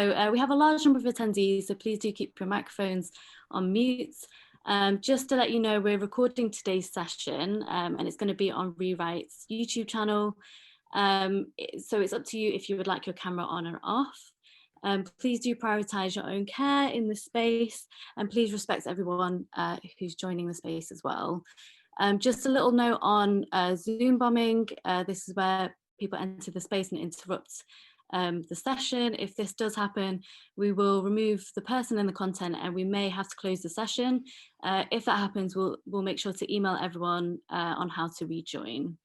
we have a large number of attendees, so please do keep your microphones on mute. Just to let you know, we're recording today's session and it's going to be on Rewrite's YouTube channel. So it's up to you if you would like your camera on or off. Please do prioritise your own care in the space, and please respect everyone who's joining the space as well. Just a little note on Zoom bombing. This is where people enter the space and interrupt the session. If this does happen, we will remove the person and the content, and we may have to close the session. If that happens, we'll make sure to email everyone on how to rejoin.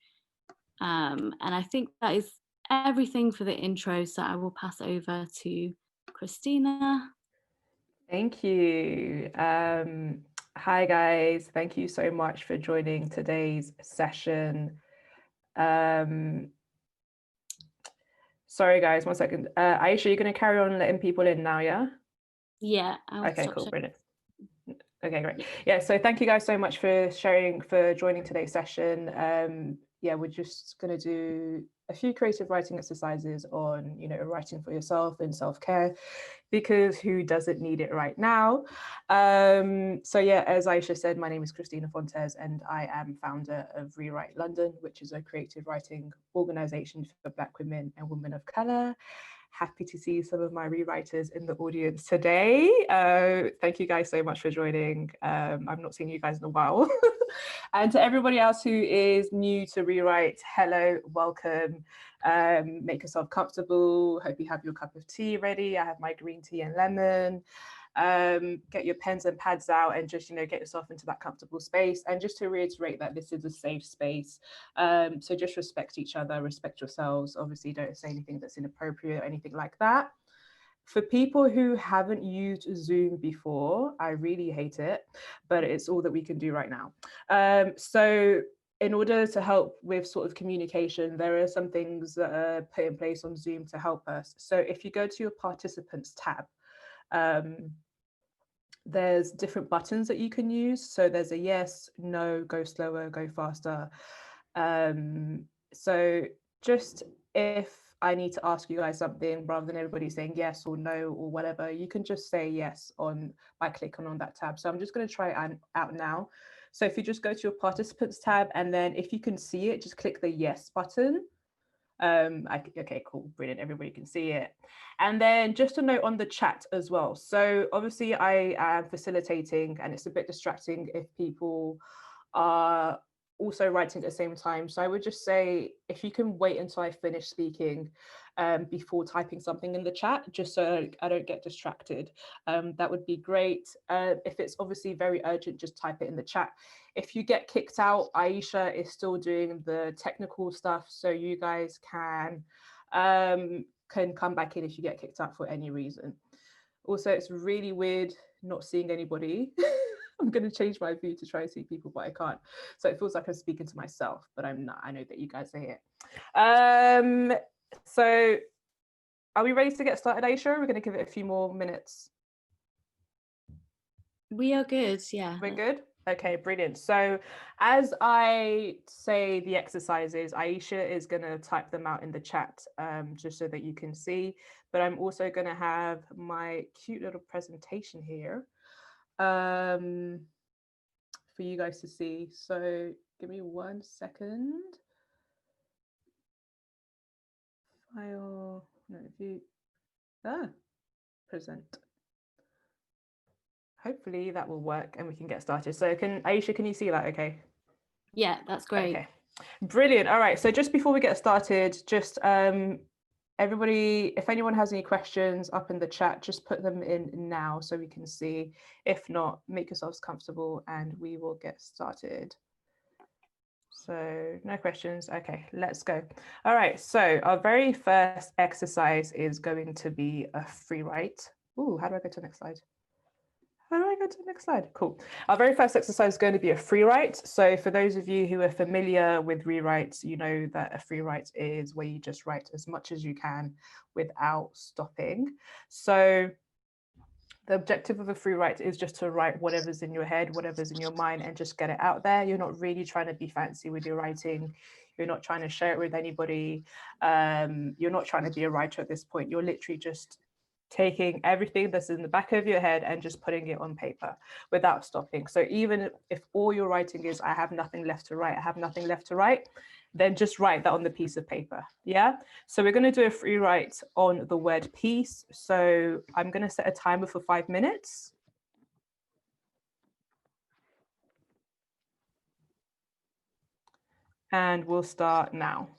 And I think that is everything for the intro, so I will pass over to Christina. Thank you. Hi guys, thank you so much for joining today's session. Sorry guys, 1 second. Aisha, you're going to carry on letting people in now, yeah? Yeah. Okay, cool, brilliant. Okay, great. Yeah, so thank you guys so much for joining today's session. Yeah, we're just going to do a few creative writing exercises on, writing for yourself and self-care, because who doesn't need it right now? So yeah, as Aisha said, my name is Christina Fontes and I am founder of Rewrite London, which is a creative writing organisation for Black women and women of colour. Happy to see some of my rewriters in the audience today. Thank you guys so much for joining. I've not seen you guys in a while. And to everybody else who is new to Rewrite, hello, welcome. Make yourself comfortable. Hope you have your cup of tea ready. I have my green tea and lemon. Get your pens and pads out and just, get yourself into that comfortable space. And just to reiterate that this is a safe space. So just respect each other, respect yourselves. Obviously, don't say anything that's inappropriate or anything like that. For people who haven't used Zoom before, I really hate it, but it's all that we can do right now. So in order to help with sort of communication, there are some things that are put in place on Zoom to help us. So if you go to your participants tab, there's different buttons that you can use. So there's a yes, no, go slower, go faster. So just if I need to ask you guys something, rather than everybody saying yes or no or whatever, you can just say yes by clicking on that tab. So I'm just going to try it out now. So if you just go to your participants tab, and then if you can see it, just click the yes button. Okay, cool, brilliant, everybody can see it. And then just a note on the chat as well. So obviously I am facilitating and it's a bit distracting if people are also writing at the same time. So I would just say, if you can wait until I finish speaking before typing something in the chat, just so I don't get distracted, that would be great. If it's obviously very urgent, just type it in the chat. If you get kicked out, Aisha is still doing the technical stuff, so you guys can come back in if you get kicked out for any reason. Also, it's really weird not seeing anybody. I'm going to change my view to try and see people, but I can't. So it feels like I'm speaking to myself, but I'm not. I know that you guys are here. So are we ready to get started, Aisha? We're going to give it a few more minutes. We are good, yeah. We're good? Okay, brilliant. So as I say the exercises, Aisha is going to type them out in the chat just so that you can see. But I'm also going to have my cute little presentation here for you guys to see. So give me 1 second. File, no view, present. Hopefully that will work and we can get started. So Aisha, can you see that okay? Yeah, that's great. Okay, brilliant. All right, so just before we get started, just everybody, if anyone has any questions up in the chat, just put them in now so we can see. If not, make yourselves comfortable and we will get started. So no questions. Okay, let's go. All right, so our very first exercise is going to be a free write. Ooh, how do I go to the next slide? How do I go to the next slide? Cool. Our very first exercise is going to be a free write. So for those of you who are familiar with rewrites, you know that a free write is where you just write as much as you can without stopping. So the objective of a free write is just to write whatever's in your head, whatever's in your mind, and just get it out there. You're not really trying to be fancy with your writing. You're not trying to share it with anybody. You're not trying to be a writer at this point. You're literally just taking everything that's in the back of your head and just putting it on paper without stopping. So even if all your writing is, I have nothing left to write, I have nothing left to write, then just write that on the piece of paper. Yeah. So we're going to do a free write on the word peace. So I'm going to set a timer for 5 minutes. And we'll start now.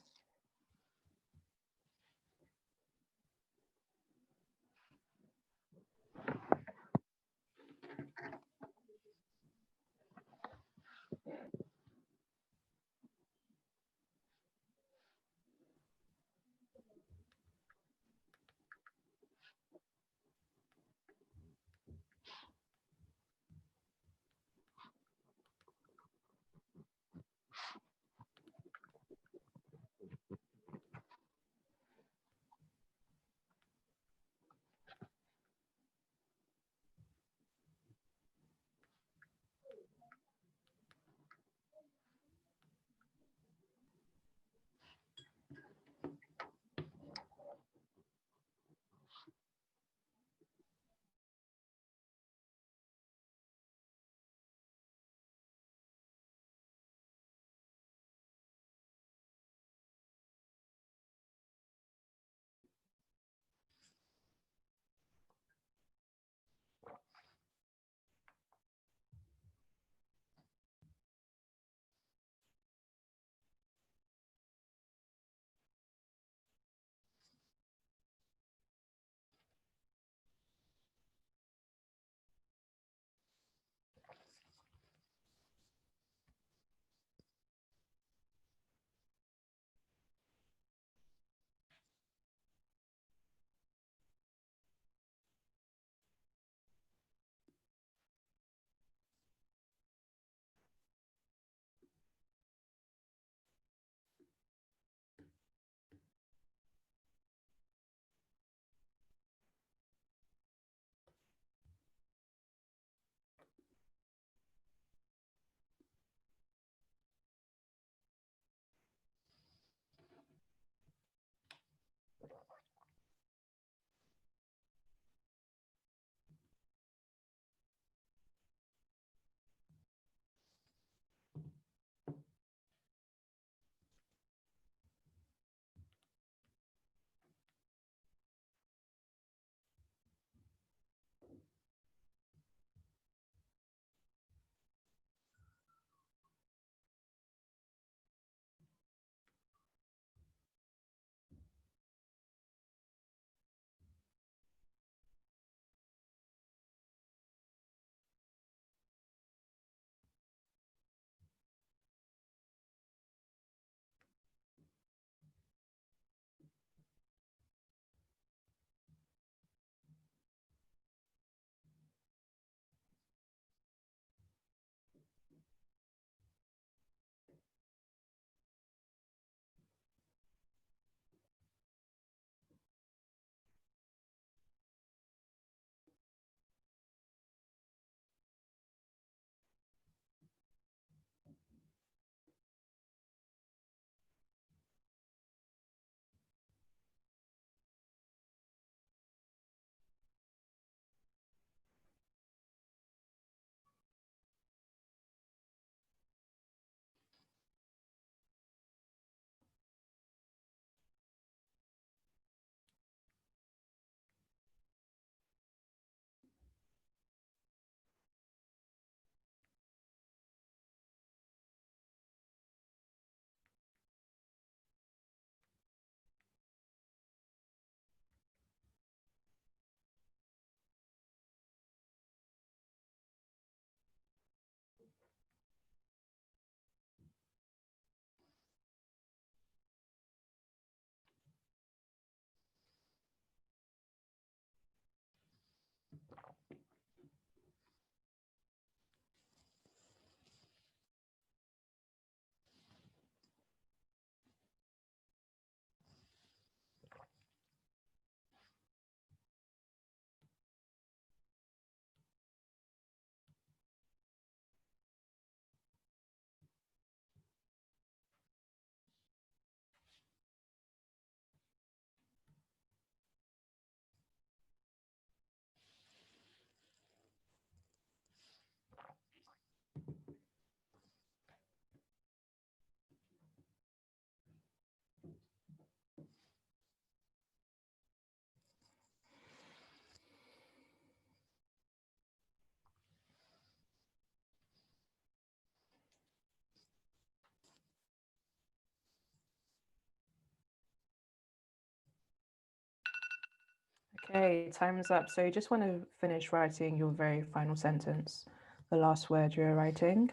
Okay, time's up. So you just want to finish writing your very final sentence, the last word you're writing.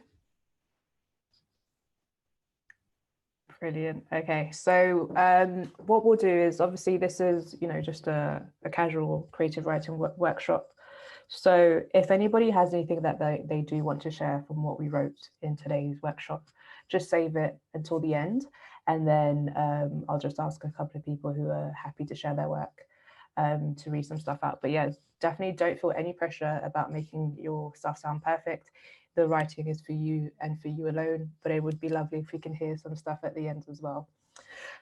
Brilliant. Okay, so what we'll do is, obviously this is, just a casual creative writing workshop. So if anybody has anything that they do want to share from what we wrote in today's workshop, just save it until the end. And then I'll just ask a couple of people who are happy to share their work to read some stuff out. But yeah, definitely don't feel any pressure about making your stuff sound perfect. The writing is for you and for you alone, but it would be lovely if we can hear some stuff at the end as well.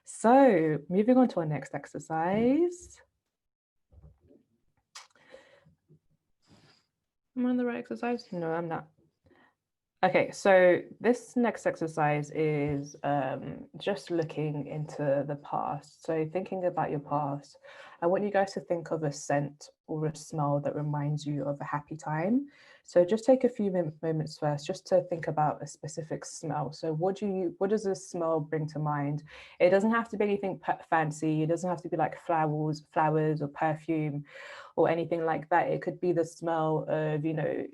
So moving on to our next exercise. Am I on the right exercise? No, I'm not. Okay, so this next exercise is just looking into the past. So thinking about your past, I want you guys to think of a scent or a smell that reminds you of a happy time. So just take a few moments first just to think about a specific smell. So what does this smell bring to mind? It doesn't have to be anything fancy. It doesn't have to be like flowers or perfume or anything like that. It could be the smell of,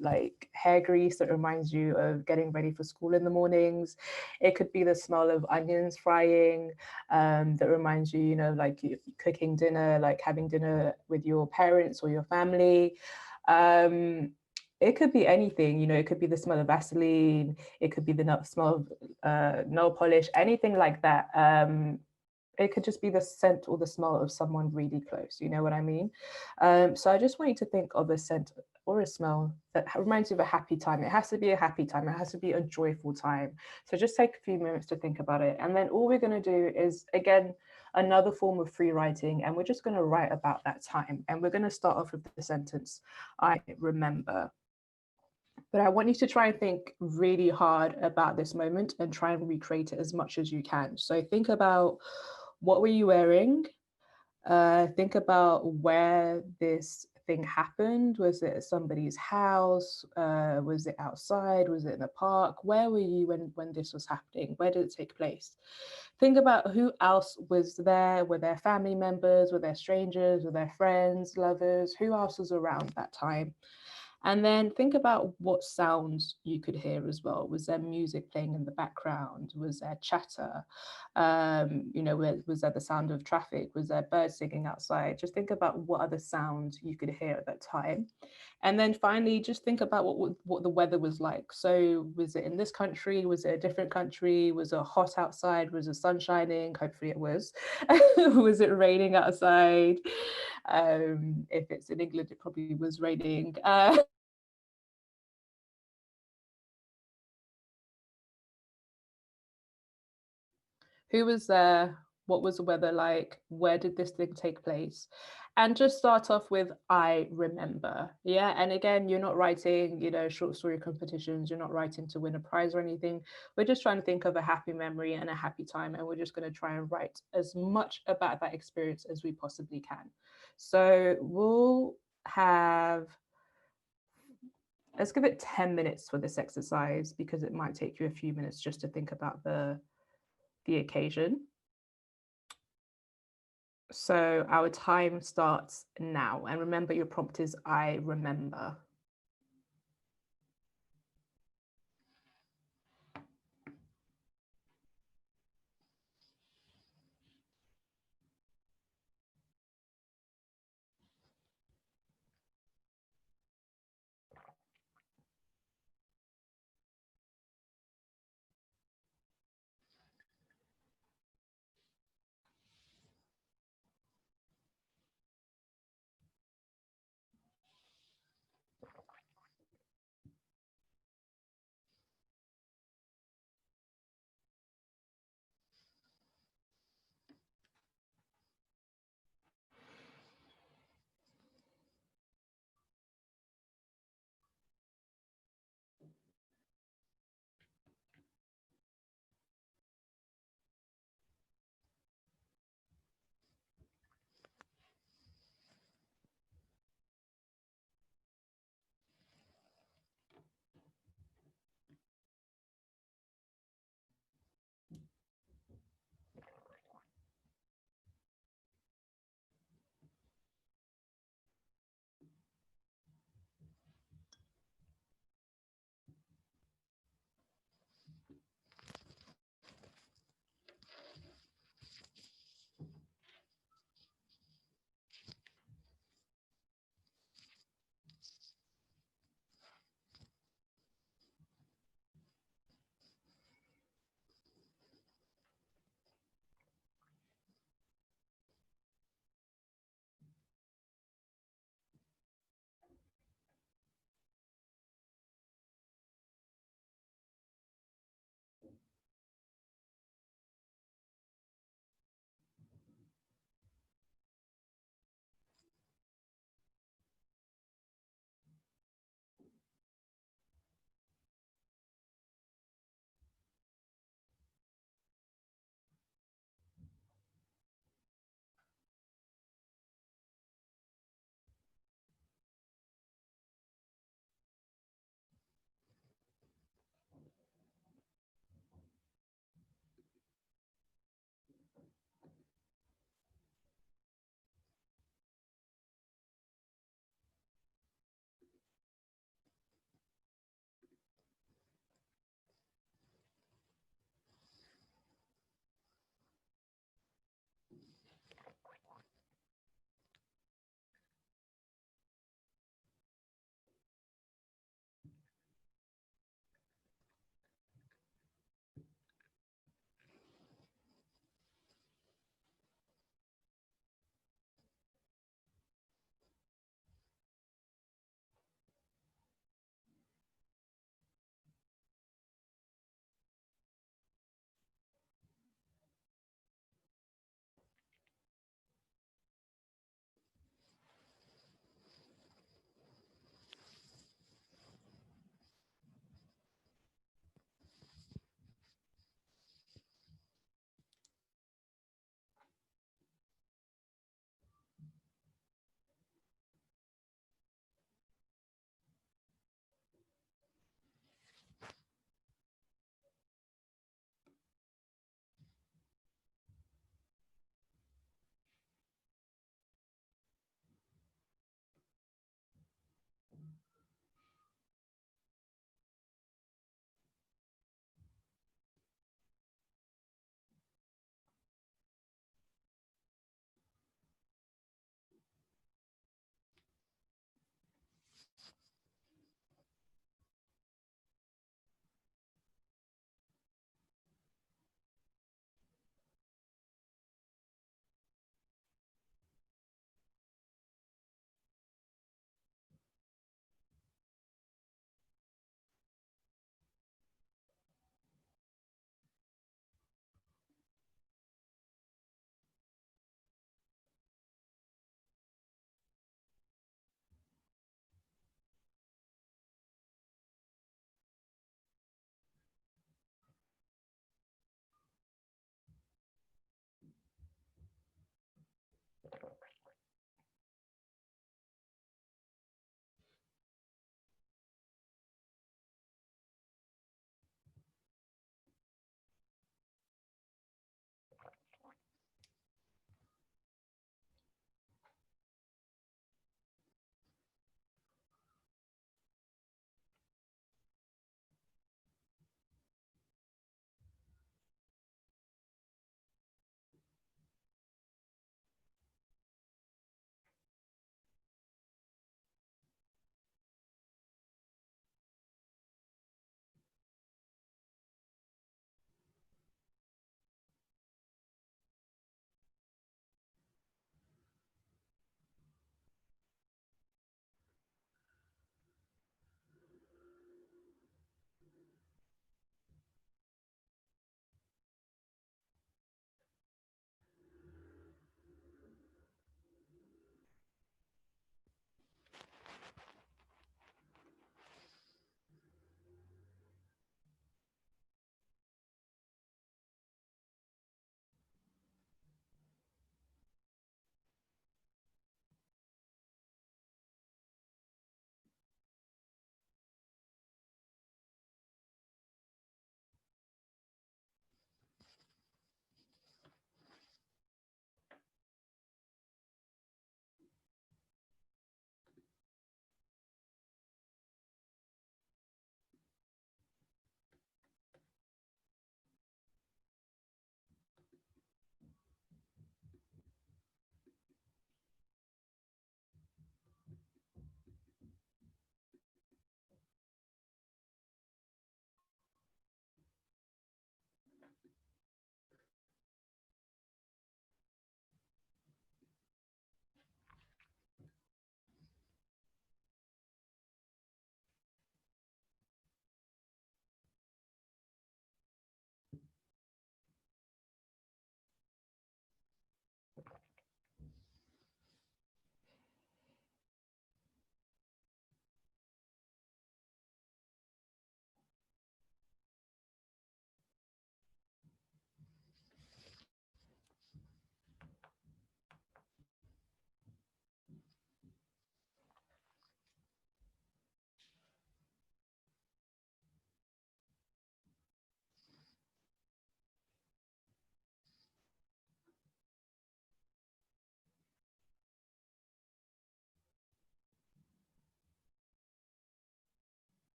like hair grease that reminds you of getting ready for school in the mornings. It could be the smell of onions frying that reminds you, like cooking dinner, like having dinner with your parents or your family. It could be anything, it could be the smell of Vaseline, it could be the smell of nail polish, anything like that. It could just be the scent or the smell of someone really close, you know what I mean? So I just want you to think of a scent or a smell that reminds you of a happy time. It has to be a happy time. It has to be a joyful time. So just take a few moments to think about it. And then all we're going to do is, again, another form of free writing. And we're just going to write about that time. And we're going to start off with the sentence, I remember. But I want you to try and think really hard about this moment and try and recreate it as much as you can. So think about, what were you wearing? Think about where this thing happened. Was it at somebody's house? Was it outside? Was it in a park? Where were you when this was happening? Where did it take place? Think about who else was there. Were there family members? Were there strangers? Were there friends, lovers? Who else was around that time? And then think about what sounds you could hear as well. Was there music playing in the background? Was there chatter? Was there the sound of traffic? Was there birds singing outside? Just think about what other sounds you could hear at that time. And then finally, just think about what the weather was like. So was it in this country? Was it a different country? Was it hot outside? Was the sun shining? Hopefully it was. Was it raining outside? If it's in England, it probably was raining. Who was there? What was the weather like? Where did this thing take place? And just start off with, I remember. Yeah. And again, you're not writing, short story competitions. You're not writing to win a prize or anything. We're just trying to think of a happy memory and a happy time. And we're just going to try and write as much about that experience as we possibly can. So we'll have, let's give it 10 minutes for this exercise because it might take you a few minutes just to think about the occasion. So our time starts now. And remember, your prompt is, I remember.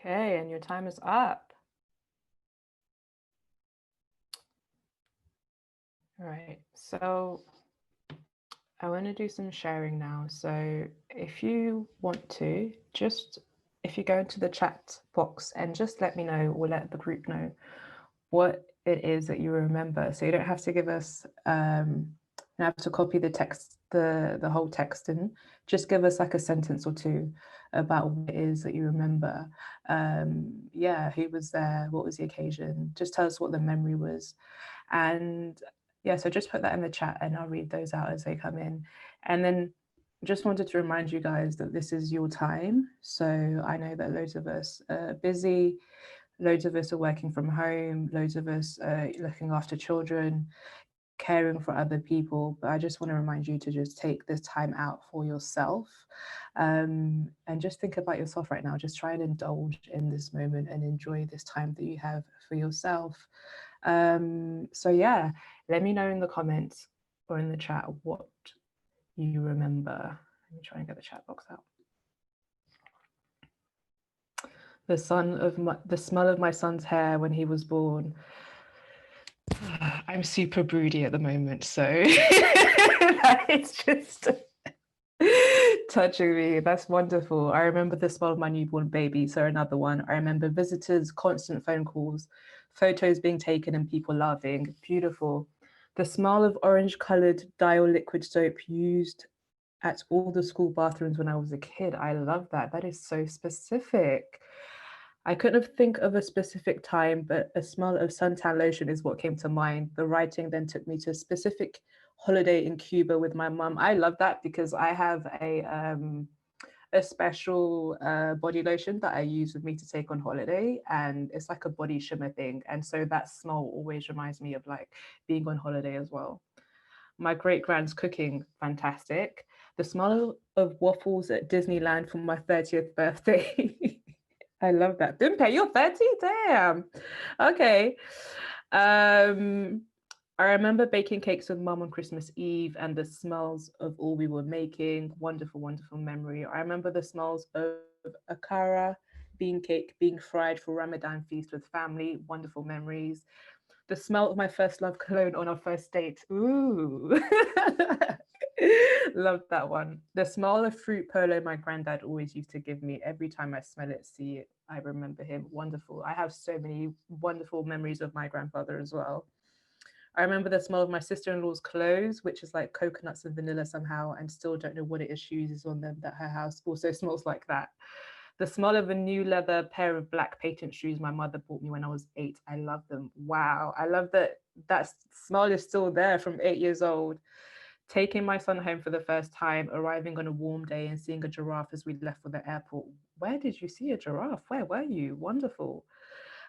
Okay, and your time is up. All right, so I want to do some sharing now. So if you want to, just if you go into the chat box and just let me know or let the group know what it is that you remember. So you don't have to give us, you have to copy the text, the whole text in. Just give us like a sentence or two about what it is that you remember. Yeah, who was there? What was the occasion? Just tell us what the memory was. And yeah, so just put that in the chat and I'll read those out as they come in. And then just wanted to remind you guys that this is your time. So I know that loads of us are busy, loads of us are working from home, loads of us are looking after children, caring for other people. But I just want to remind you to just take this time out for yourself, and just think about yourself right now. Just try and indulge in this moment and enjoy this time that you have for yourself. So yeah, let me know in the comments or in the chat what you remember. Let me try and get the chat box out. The smell of my son's hair when he was born. I'm super broody at the moment, so it's just touching me. That's wonderful. I remember the smell of my newborn baby. So another one. I remember visitors, constant phone calls, photos being taken and people laughing. Beautiful. The smell of orange-colored Dial liquid soap used at all the school bathrooms when I was a kid. I love that. That is so specific. I couldn't think of a specific time, but a smell of suntan lotion is what came to mind. The writing then took me to a specific holiday in Cuba with my mum. I love that because I have a special body lotion that I use with me to take on holiday, and it's like a body shimmer thing. And so that smell always reminds me of like being on holiday as well. My great grand's cooking, fantastic. The smell of waffles at Disneyland for my 30th birthday. I love that. Bimpe, you're 30? Damn. Okay. I remember baking cakes with mum on Christmas Eve and the smells of all we were making. Wonderful, wonderful memory. I remember the smells of akara bean cake being fried for Ramadan feast with family. Wonderful memories. The smell of my first love cologne on our first date. Ooh. Love that one. The smell of fruit polo my granddad always used to give me. Every time I smell it, see it, I remember him. Wonderful. I have so many wonderful memories of my grandfather as well. I remember the smell of my sister-in-law's clothes, which is like coconuts and vanilla somehow, and still don't know what it is she uses on them, that her house also smells like that. The smell of a new leather pair of black patent shoes my mother bought me when I was 8. I love them. Wow. I love that that smell is still there from 8 years old. Taking my son home for the first time, arriving on a warm day and seeing a giraffe as we left for the airport. Where did you see a giraffe? Where were you? Wonderful.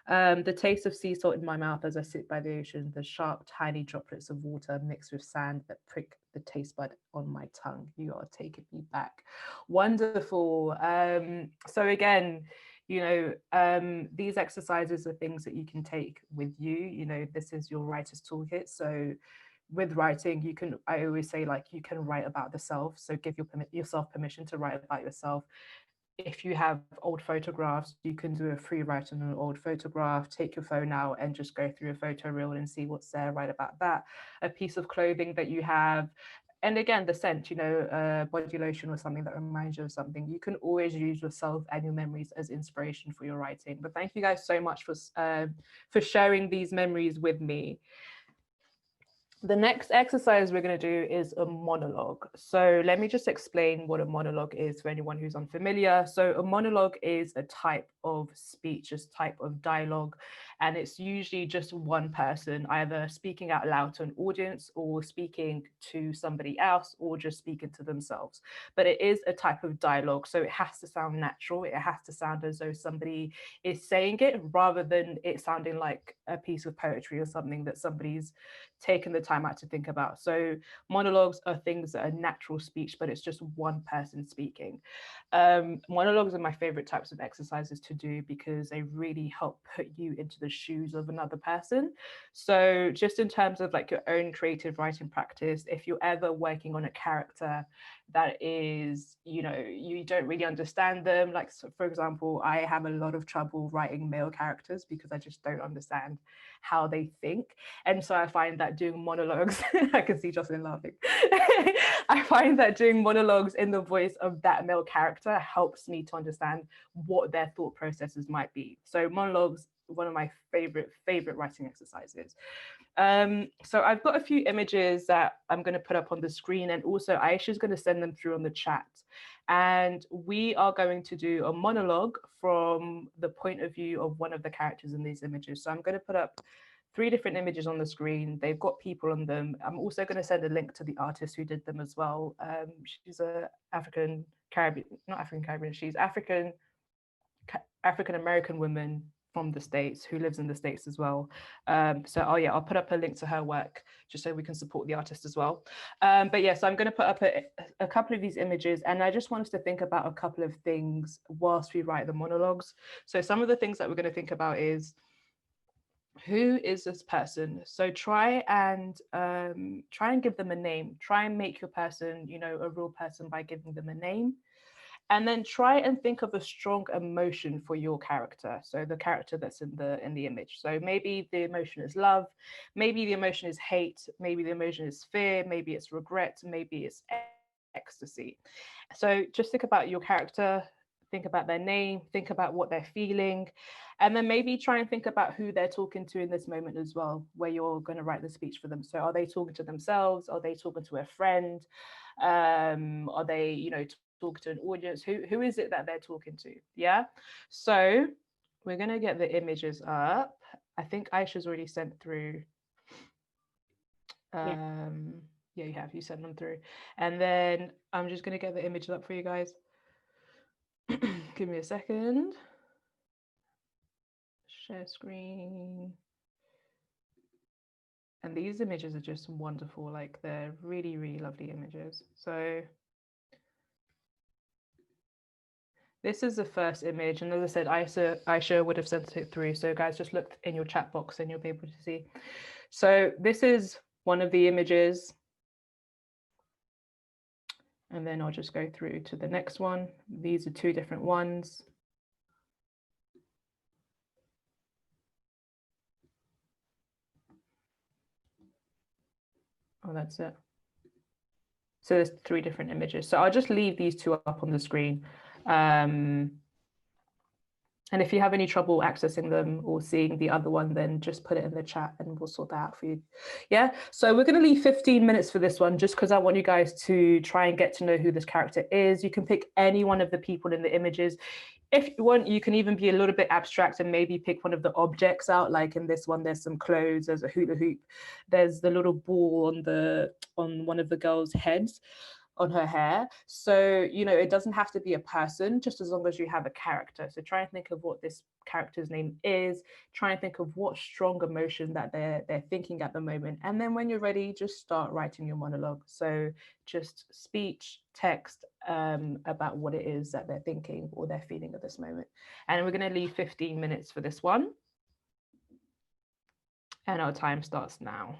The taste of sea salt in my mouth as I sit by the ocean, the sharp, tiny droplets of water mixed with sand that prick the taste bud on my tongue. You are taking me back. Wonderful. So again, you know, these exercises are things that you can take with you. You know, this is your writer's toolkit. So with writing, you can, I always say, like, you can write about the self. So give yourself permission to write about yourself. If you have old photographs, you can do a free write on an old photograph, take your phone out and just go through a photo reel and see what's there, write about that. A piece of clothing that you have, and again, the scent, you know, body lotion or something that reminds you of something. You can always use yourself and your memories as inspiration for your writing. But thank you guys so much for sharing these memories with me. The next exercise we're going to do is a monologue. So let me just explain what a monologue is for anyone who's unfamiliar. So a monologue is a type of speech, a type of dialogue, and it's usually just one person either speaking out loud to an audience or speaking to somebody else or just speaking to themselves. But it is a type of dialogue, so it has to sound natural. It has to sound as though somebody is saying it rather than it sounding like a piece of poetry or something that somebody's taken the time out to think about. So monologues are things that are natural speech, but it's just one person speaking. Monologues are my favorite types of exercises to do because they really help put you into the the shoes of another person. So just in terms of like your own creative writing practice, if you're ever working on a character that is, you know, you don't really understand them, like, so for example, I have a lot of trouble writing male characters because I just don't understand how they think. And so I find that doing monologues, I can see Jocelyn laughing. I find that doing monologues in the voice of that male character helps me to understand what their thought processes might be. So monologues, one of my favorite writing exercises. So I've got a few images that I'm going to put up on the screen, and also Aisha's going to send them through on the chat. And we are going to do a monologue from the point of view of one of the characters in these images. So I'm going to put up 3 different images on the screen. They've got people on them. I'm also going to send a link to the artist who did them as well. She's a African Caribbean, not African Caribbean, she's African American woman from the States who lives in the States as well. So I'll put up a link to her work just so we can support the artist as well. But yes, I'm going to put up a couple of these images, and I just want us to think about a couple of things whilst we write the monologues. So some of the things that we're going to think about is, who is this person? So try and give them a name. Try and make your person, you know, a real person by giving them a name. And then try and think of a strong emotion for your character. So the character that's in the image. So maybe the emotion is love, maybe the emotion is hate, maybe the emotion is fear, maybe it's regret, maybe it's ecstasy. So just think about your character, think about their name, think about what they're feeling, and then maybe try and think about who they're talking to in this moment as well, where you're going to write the speech for them. So are they talking to themselves? Are they talking to a friend? Are they, you know, talking to an audience? Who is it that they're talking to? Yeah. So we're going to get the images up. I think Aisha's already sent through. Yeah, you have. You sent them through. And then I'm just going to get the images up for you guys. Give me a second. Share screen. And these images are just wonderful. Like, they're really, really lovely images. So this is the first image. And as I said, Aisha would have sent it through. So guys, just look in your chat box and you'll be able to see. So this is one of the images. And then I'll just go through to the next one. These are 2 different ones. Oh, that's it. So there's 3 different images. So I'll just leave these 2 up on the screen. And if you have any trouble accessing them or seeing the other one, then just put it in the chat and we'll sort that out for you. Yeah, so we're going to leave 15 minutes for this one, just because I want you guys to try and get to know who this character is. You can pick any one of the people in the images. If you want, you can even be a little bit abstract and maybe pick one of the objects out. Like in this one, there's some clothes, there's a hula hoop, there's the little ball on one of the girls' heads, on her hair. So, you know, it doesn't have to be a person, just as long as you have a character. So try and think of what this character's name is, try and think of what strong emotion that they're thinking at the moment. And then when you're ready, just start writing your monologue. So just speech, text about what it is that they're thinking or they're feeling at this moment. And we're going to leave 15 minutes for this one. And our time starts now.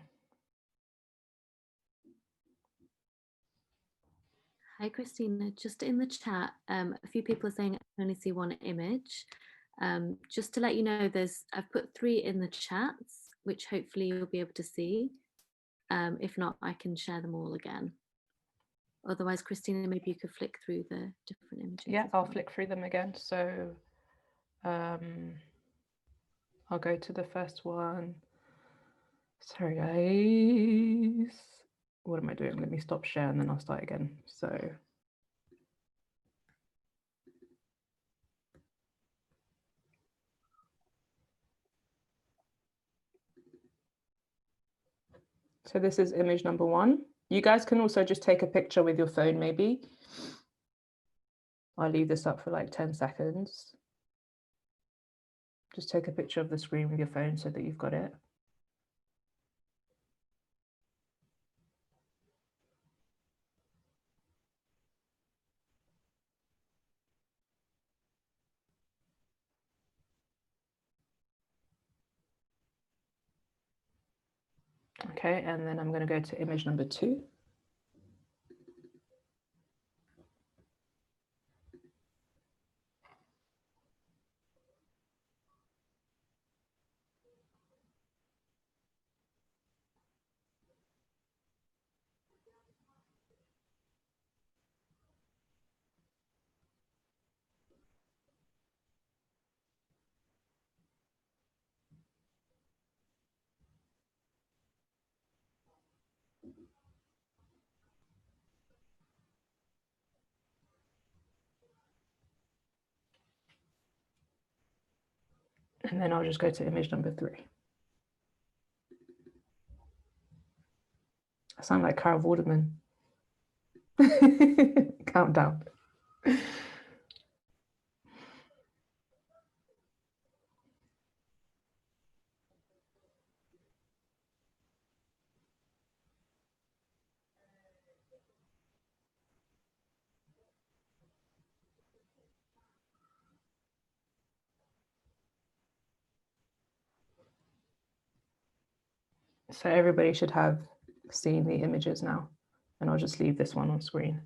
Hi, Christina. Just in the chat, a few people are saying I can only see one image. Just to let you know, I've put 3 in the chats, which hopefully you'll be able to see. If not, I can share them all again. Otherwise, Christina, maybe you could flick through the different images. Yeah, I'll flick through them again. So I'll go to the first one. Sorry, guys. What am I doing? Let me stop share and then I'll start again. So this is image number 1. You guys can also just take a picture with your phone, maybe. I'll leave this up for like 10 seconds. Just take a picture of the screen with your phone so that you've got it. Okay, and then I'm going to go to image number 2. And then I'll just go to image number 3. I sound like Carol Vorderman. Countdown. So everybody should have seen the images now, and I'll just leave this one on screen.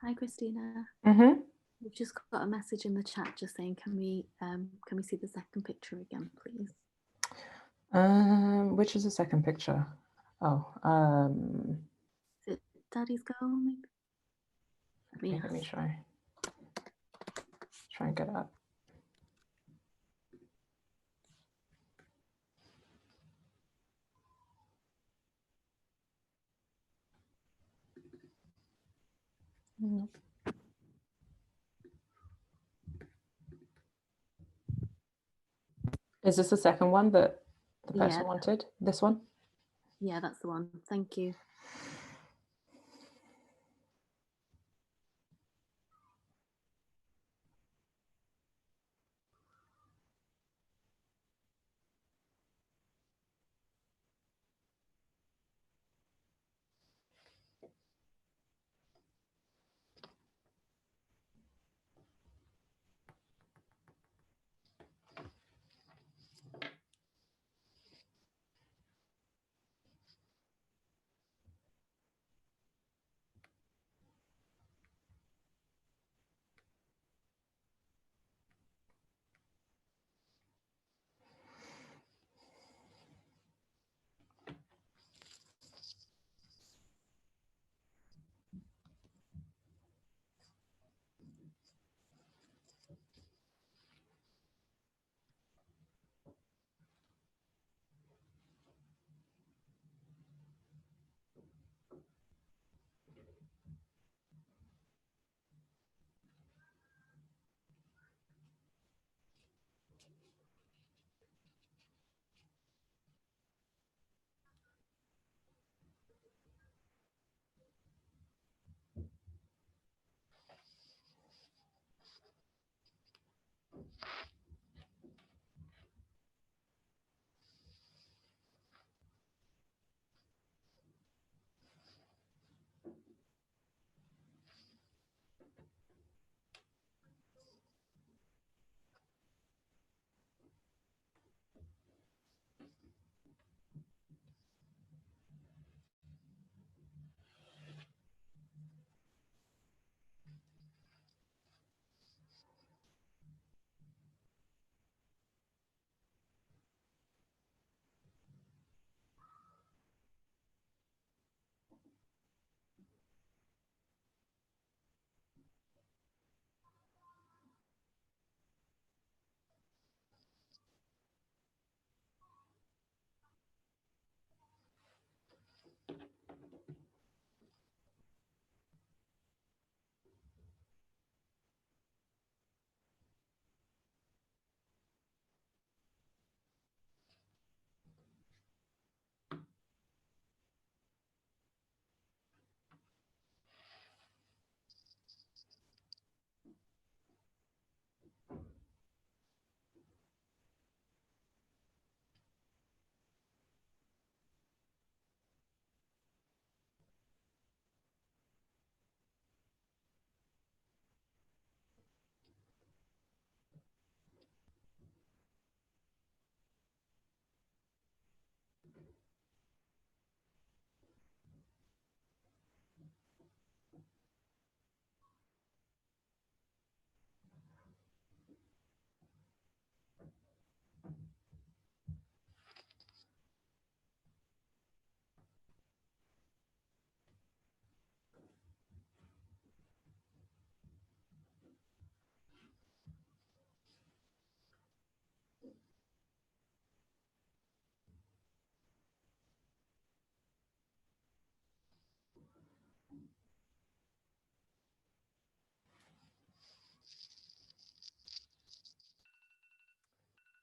Hi, Christina. Mm-hmm. We've just got a message in the chat just saying, can we see the second picture again, please? Which is the second picture? Oh, is it Daddy's girl? Maybe. let me try and get it up. Is this the second one that the person wanted? This one? Yeah, that's the one. Thank you.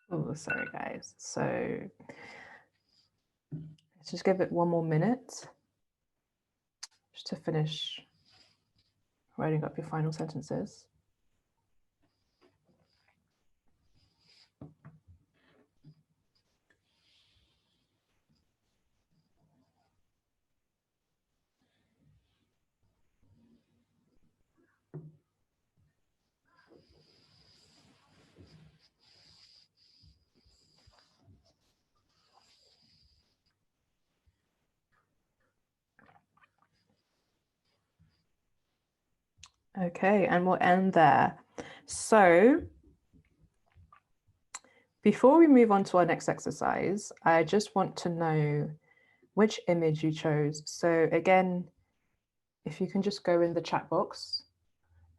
Oh, sorry guys. So let's just give it one more minute just to finish writing up your final sentences. Okay, and we'll end there. So before we move on to our next exercise, I just want to know which image you chose. So again, if you can just go in the chat box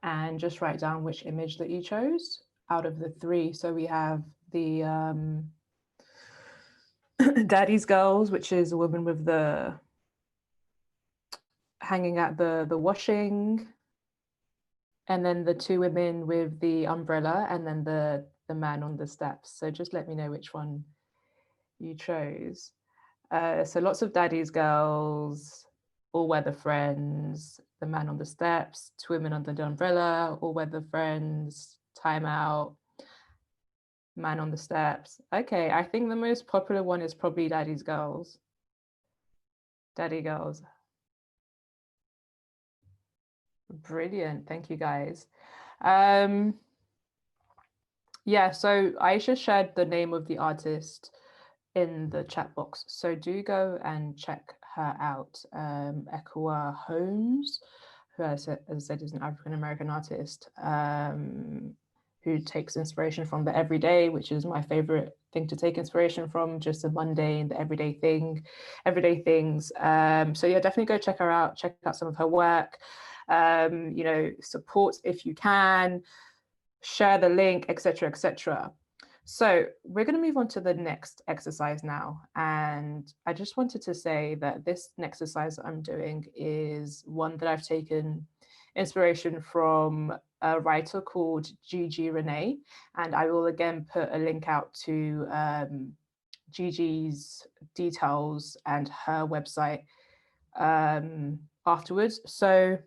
and just write down which image that you chose out of the three. So we have the Daddy's Girls, which is a woman with the hanging at the washing, and then the two women with the umbrella, and then the man on the steps. So just let me know which one you chose. So lots of Daddy's Girls, All Weather Friends, The Man on the Steps, Two Women Under the Umbrella, All Weather Friends, Time Out, Man on the Steps. Okay, I think the most popular one is probably Daddy's Girls. Daddy Girls. Brilliant, thank you guys. Yeah, so Aisha shared the name of the artist in the chat box, so do go and check her out. Ekua Holmes, who as I said is an African-American artist who takes inspiration from the everyday, which is my favorite thing to take inspiration from, just the mundane, the everyday things. So yeah, definitely go check her out, check out some of her work. You know, support if you can, share the link, etc., etc. So we're going to move on to the next exercise now. And I just wanted to say that this next exercise I'm doing is one that I've taken inspiration from a writer called Gigi Renee. And I will again put a link out to Gigi's details and her website afterwards. So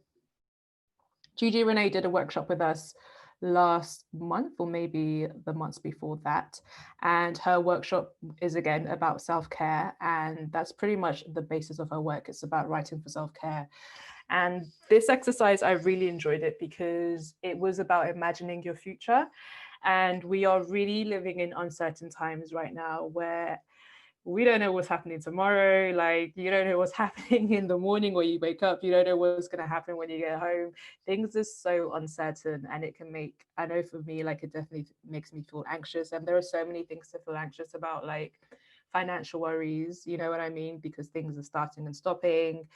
Gigi Renee did a workshop with us last month, or maybe the months before that, and her workshop is again about self-care, and that's pretty much the basis of her work. It's about writing for self-care. And this exercise, I really enjoyed it because it was about imagining your future, and we are really living in uncertain times right now where we don't know what's happening tomorrow. Like, you don't know what's happening in the morning when you wake up. You don't know what's going to happen when you get home. Things are so uncertain, and it can make, I know for me, like, it definitely makes me feel anxious. And there are so many things to feel anxious about, like financial worries, you know what I mean? Because things are starting and stopping.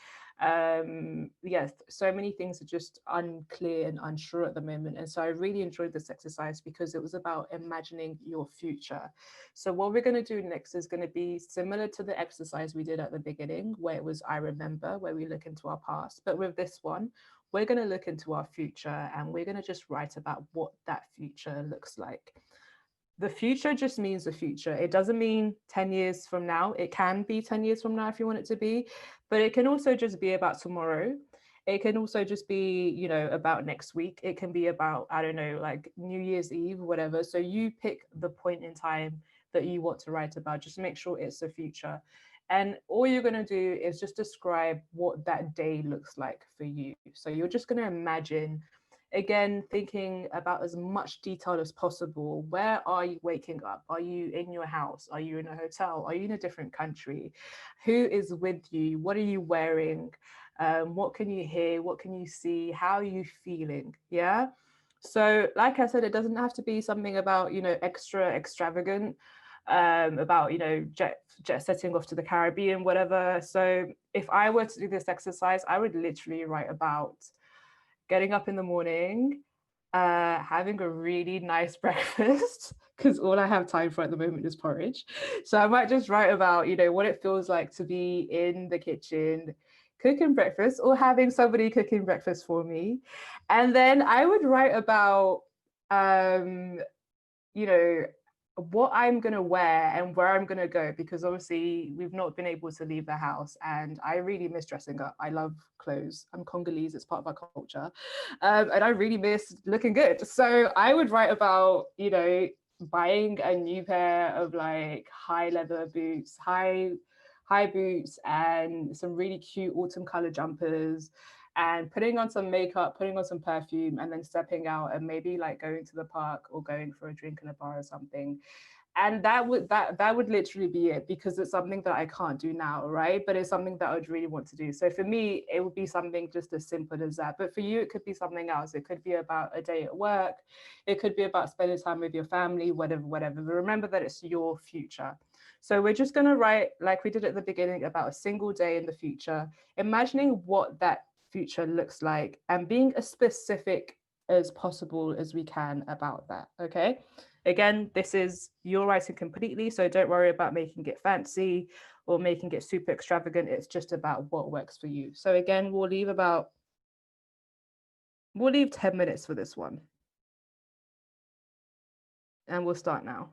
Yes, so many things are just unclear and unsure at the moment. And so I really enjoyed this exercise because it was about imagining your future. So what we're going to do next is going to be similar to the exercise we did at the beginning, where it was I remember, where we look into our past. But with this one, we're going to look into our future, and we're going to just write about what that future looks like. The future just means the future. It doesn't mean 10 years from now. It can be 10 years from now if you want it to be, but it can also just be about tomorrow. It can also just be, you know, about next week. It can be about, I don't know, like New Year's Eve, whatever. So you pick the point in time that you want to write about. Just make sure it's the future. And all you're going to do is just describe what that day looks like for you. So you're just going to imagine, again, thinking about as much detail as possible. Where are you waking up? Are you in your house? Are you in a hotel? Are you in a different country? Who is with you? What are you wearing? What can you hear? What can you see? How are you feeling? Yeah. So like I said, it doesn't have to be something about, you know, extravagant, about, you know, jet setting off to the Caribbean, whatever. So if I were to do this exercise, I would literally write about getting up in the morning, having a really nice breakfast, because all I have time for at the moment is porridge. So I might just write about, you know, what it feels like to be in the kitchen, cooking breakfast, or having somebody cooking breakfast for me. And then I would write about, you know, what I'm going to wear and where I'm going to go, because obviously we've not been able to leave the house, and I really miss dressing up. I love clothes. I'm Congolese, it's part of our culture, and I really miss looking good. So I would write about, you know, buying a new pair of like high leather boots, high boots, and some really cute autumn color jumpers, and putting on some makeup, putting on some perfume, and then stepping out and maybe like going to the park or going for a drink in a bar or something. And that would literally be it, because it's something that I can't do now, right? But it's something that I would really want to do. So for me, it would be something just as simple as that. But for you, it could be something else. It could be about a day at work. It could be about spending time with your family, whatever, whatever. But remember that it's your future. So we're just going to write, like we did at the beginning, about a single day in the future, imagining what that future looks like and being as specific as possible as we can about that. Okay. Again, this is your writing completely, so don't worry about making it fancy or making it super extravagant. It's just about what works for you. So again, we'll leave 10 minutes for this one. And we'll start now.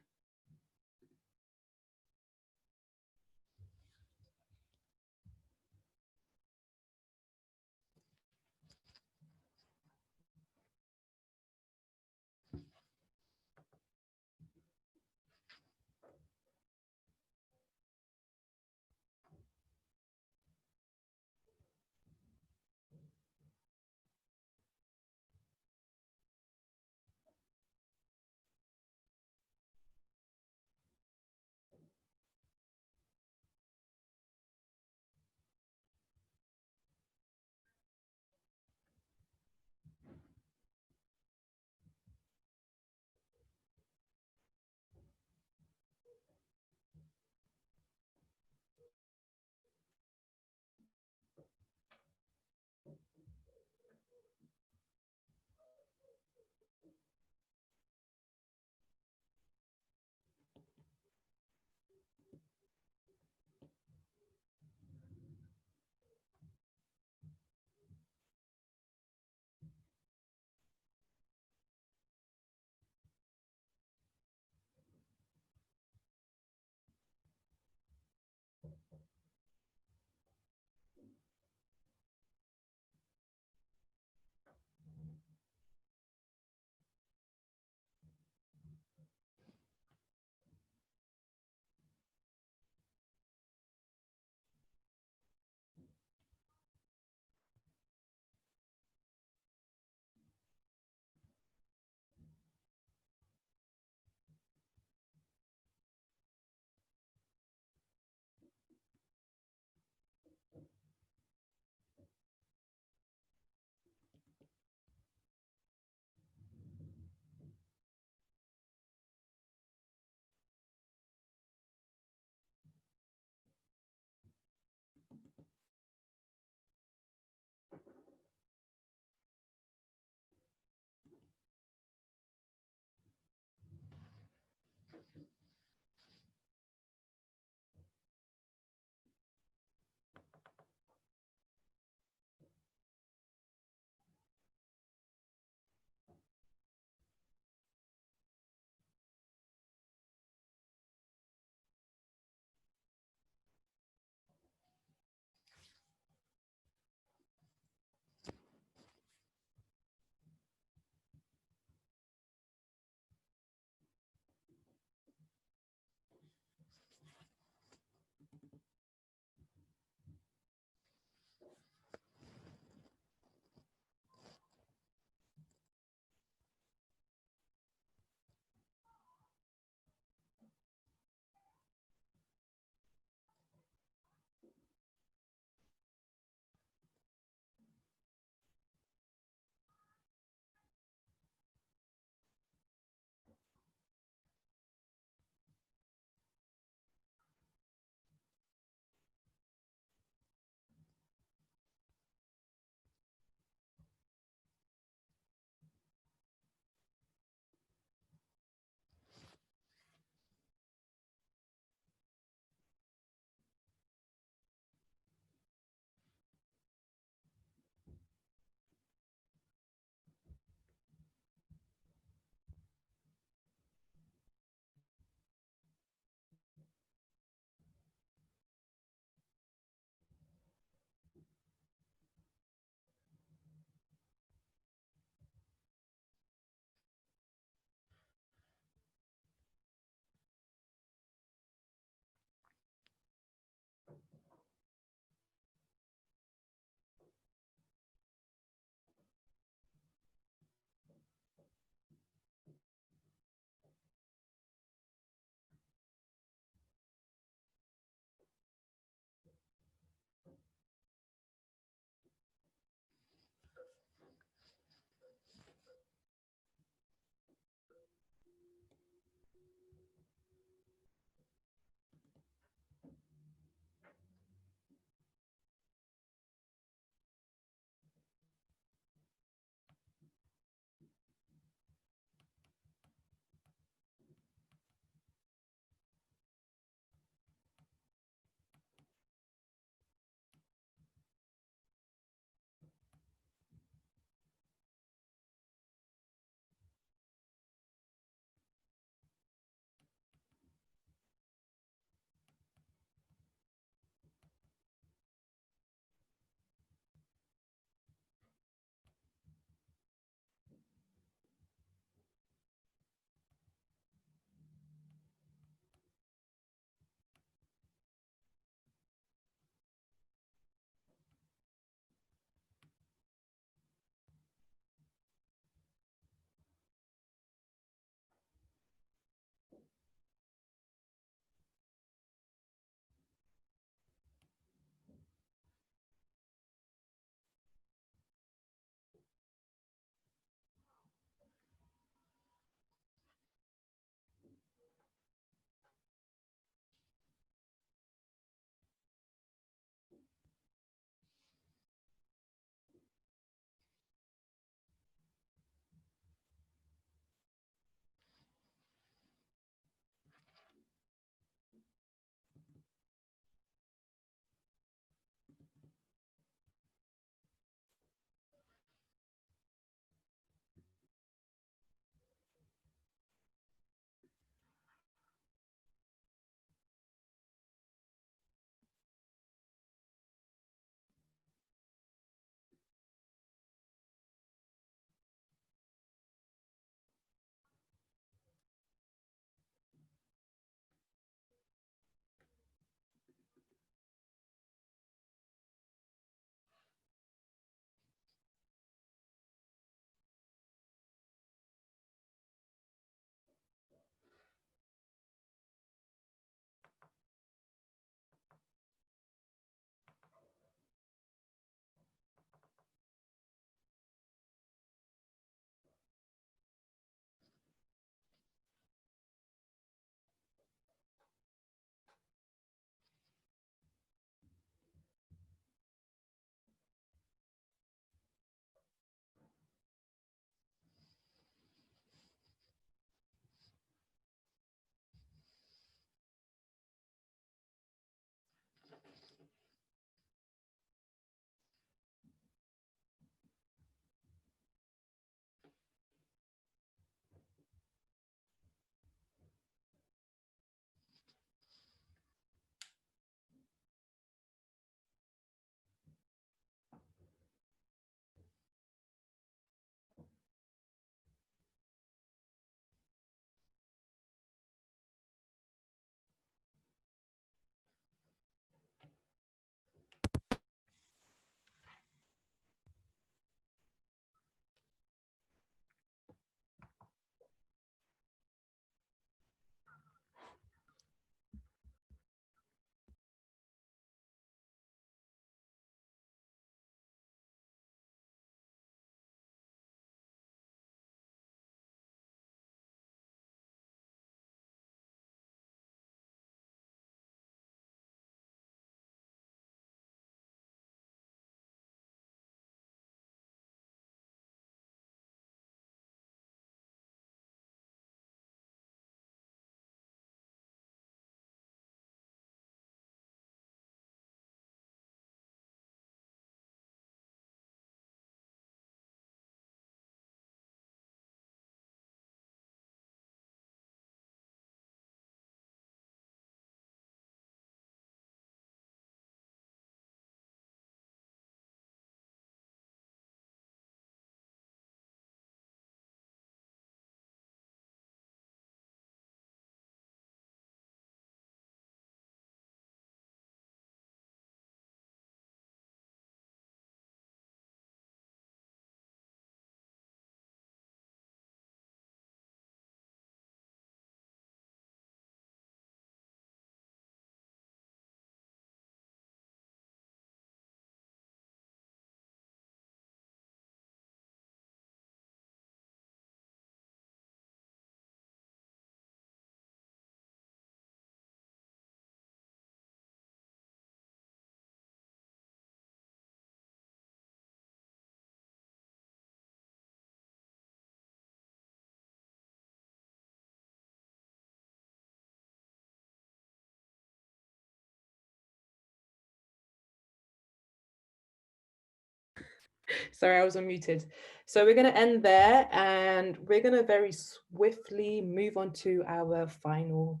Sorry, I was unmuted. So we're going to end there, and we're going to very swiftly move on to our final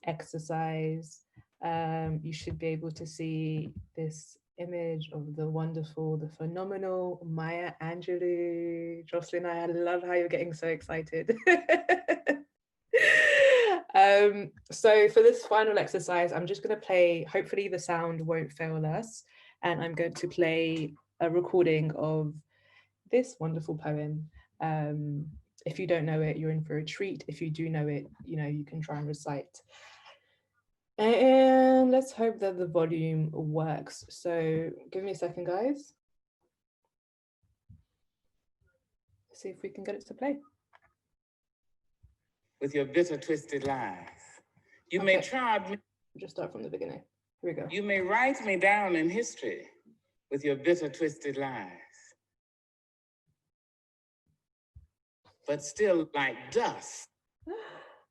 exercise. You should be able to see this image of the wonderful, the phenomenal Maya Angelou. Jocelyn, I love how you're getting so excited. So for this final exercise, I'm just going to play, hopefully the sound won't fail us, and I'm going to play a recording of this wonderful poem. If you don't know it, you're in for a treat. If you do know it, you know, you can try and recite. And let's hope that the volume works. So give me a second, guys. Let's see if we can get it to play. With your bitter, twisted lies. You may try me. Just start from the beginning. Here we go. You may write me down in history with your bitter, twisted lies. But still like dust.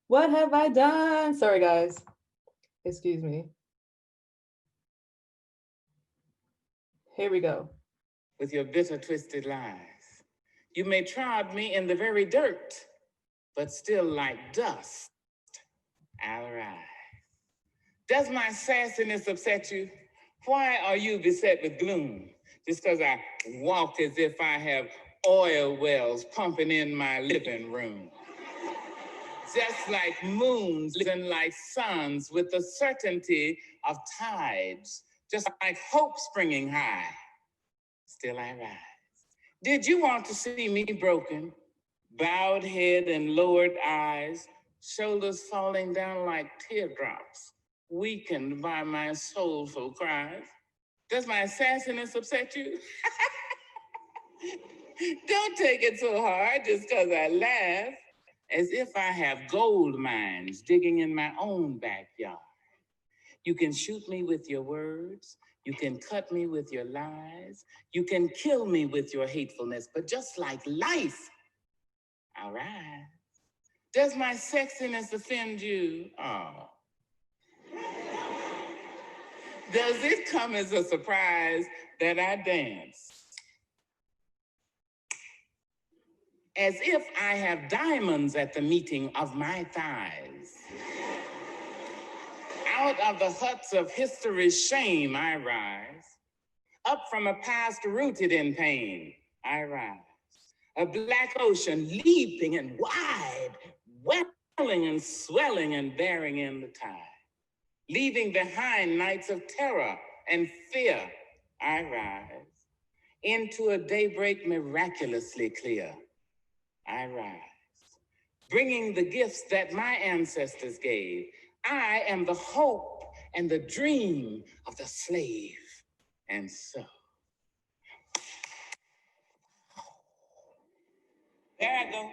What have I done? Sorry, guys. Excuse me. Here we go. With your bitter, twisted lies. You may trod me in the very dirt, but still like dust, I'll rise. Does my sassiness upset you? Why are you beset with gloom? Just because I walk as if I have oil wells pumping in my living room. Just like moons and like suns with the certainty of tides, just like hope springing high, still I rise. Did you want to see me broken? Bowed head and lowered eyes, shoulders falling down like teardrops, weakened by my soulful cries. Does my sassiness upset you? Don't take it so hard just because I laugh, as if I have gold mines digging in my own backyard. You can shoot me with your words. You can cut me with your lies. You can kill me with your hatefulness, but just like life, all right. Does my sexiness offend you? Oh. Does it come as a surprise that I dance as if I have diamonds at the meeting of my thighs? Out of the huts of history's shame I rise. Up from a past rooted in pain I rise. A black ocean leaping and wide, welling and swelling and bearing in the tide. Leaving behind nights of terror and fear, I rise. Into a daybreak miraculously clear, I rise. Bringing the gifts that my ancestors gave. I am the hope and the dream of the slave. And so, there I go.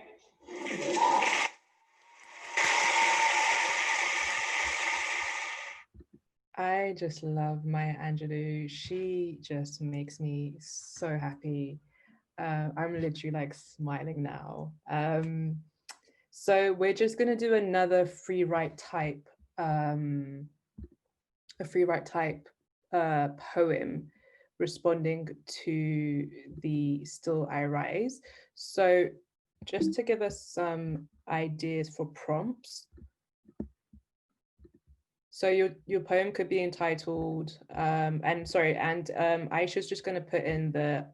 I just love Maya Angelou. She just makes me so happy. I'm literally like smiling now. So we're just gonna do another free write type, poem responding to the Still I Rise. So just to give us some ideas for prompts. So your poem could be entitled, Aisha's just going to put in the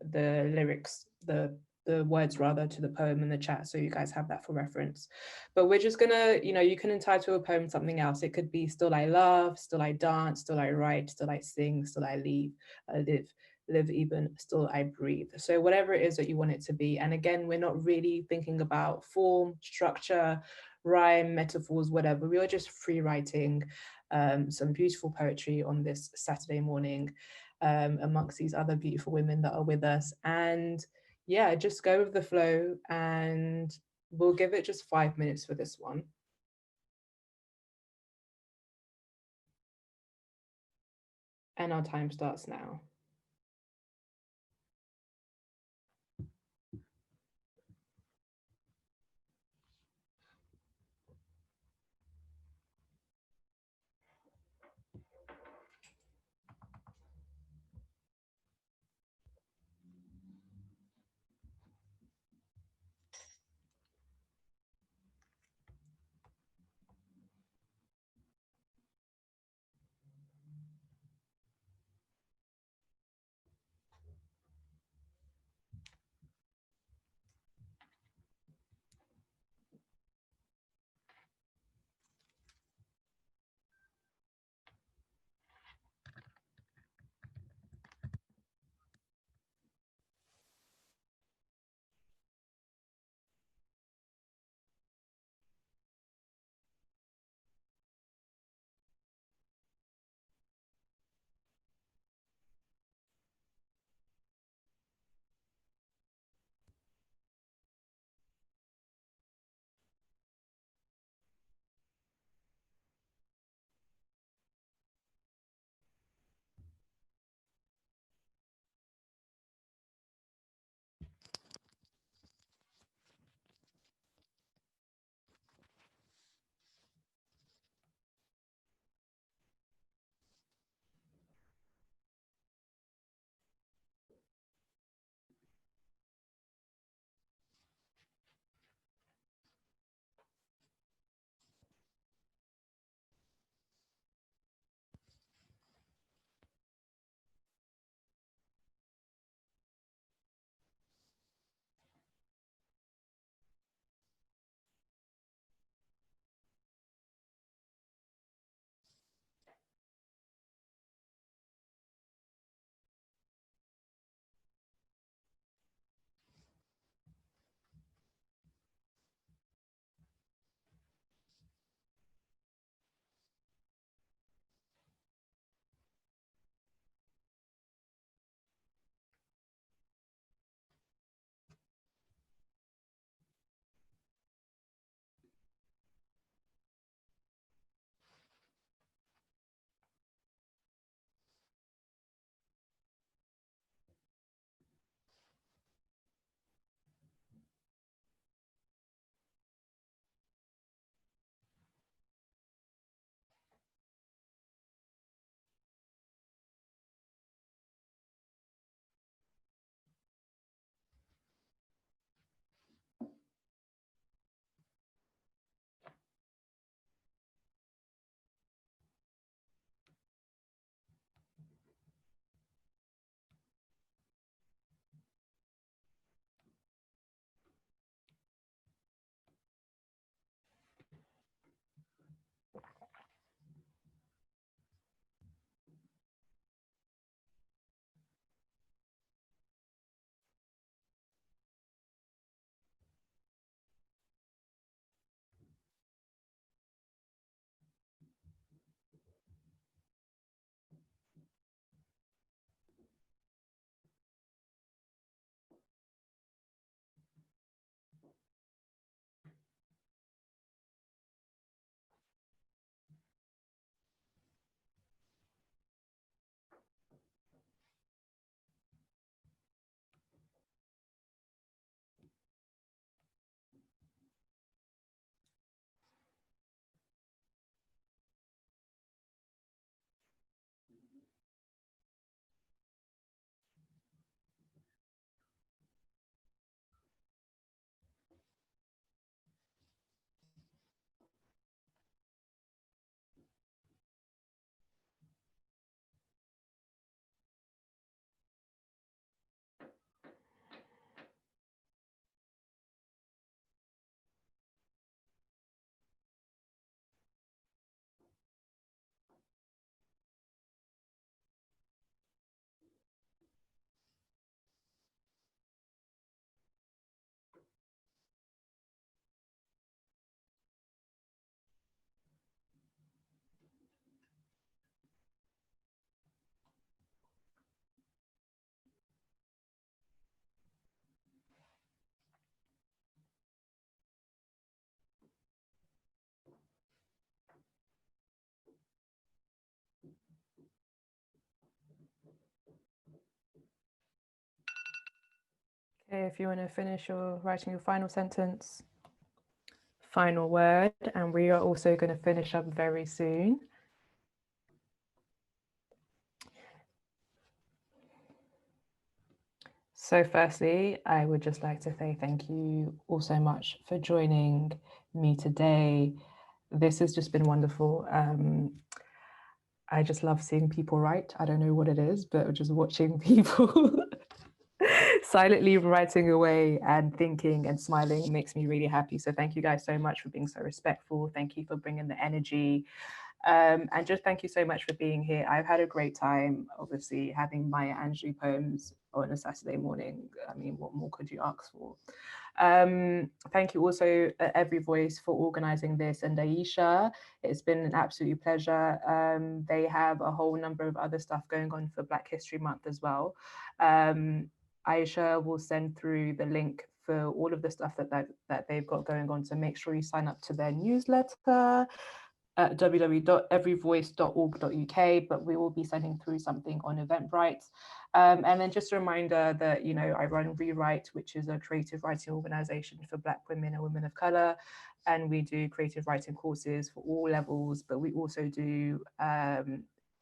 lyrics, the words rather, to the poem in the chat, so you guys have that for reference. But we're just gonna, you can entitle a poem something else. It could be Still I Love, Still I Dance, Still I Write, Still I Sing, Still I live even, Still I Breathe. So whatever it is that you want it to be. And again, we're not really thinking about form, structure, rhyme, metaphors, whatever. We are just free writing some beautiful poetry on this Saturday morning amongst these other beautiful women that are with us. And yeah, just go with the flow, and we'll give it just 5 minutes for this one. And our time starts now. Okay, if you want to finish writing your final sentence, final word, and we are also going to finish up very soon. So firstly, I would just like to say thank you all so much for joining me today. This has just been wonderful. I just love seeing people write. I don't know what it is, but just watching people silently writing away and thinking and smiling makes me really happy. So thank you guys so much for being so respectful. Thank you for bringing the energy. And just thank you so much for being here. I've had a great time, obviously, having Maya Angelou poems on a Saturday morning. I mean, what more could you ask for? Thank you also Every Voice for organising this, and Aisha. It's been an absolute pleasure. They have a whole number of other stuff going on for Black History Month as well. Aisha will send through the link for all of the stuff that they've got going on. So make sure you sign up to their newsletter at www.everyvoice.org.uk, but we will be sending through something on Eventbrite. And then just a reminder that, you know, I run Rewrite, which is a creative writing organisation for Black women and women of colour. And we do creative writing courses for all levels, but we also do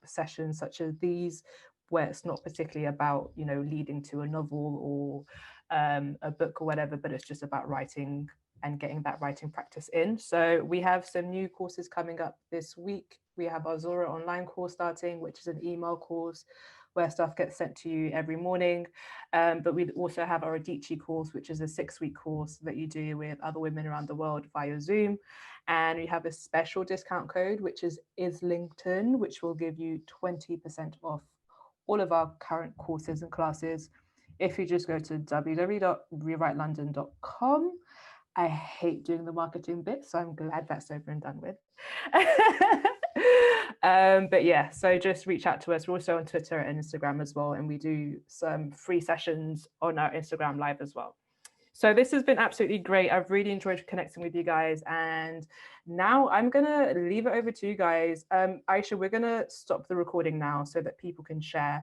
sessions such as these, where it's not particularly about, you know, leading to a novel or a book or whatever, but it's just about writing and getting that writing practice in. So we have some new courses coming up this week. We have our Zora online course starting, which is an email course where stuff gets sent to you every morning. But we also have our Adichie course, which is a 6-week course that you do with other women around the world via Zoom. And we have a special discount code, which is Islington, which will give you 20% off all of our current courses and classes. If you just go to www.rewritelondon.com. I hate doing the marketing bit, so I'm glad that's over and done with. But yeah, so just reach out to us. We're also on Twitter and Instagram as well, and we do some free sessions on our Instagram live as well. So this has been absolutely great. I've really enjoyed connecting with you guys, and now I'm gonna leave it over to you guys. Aisha, we're gonna stop the recording now so that people can share.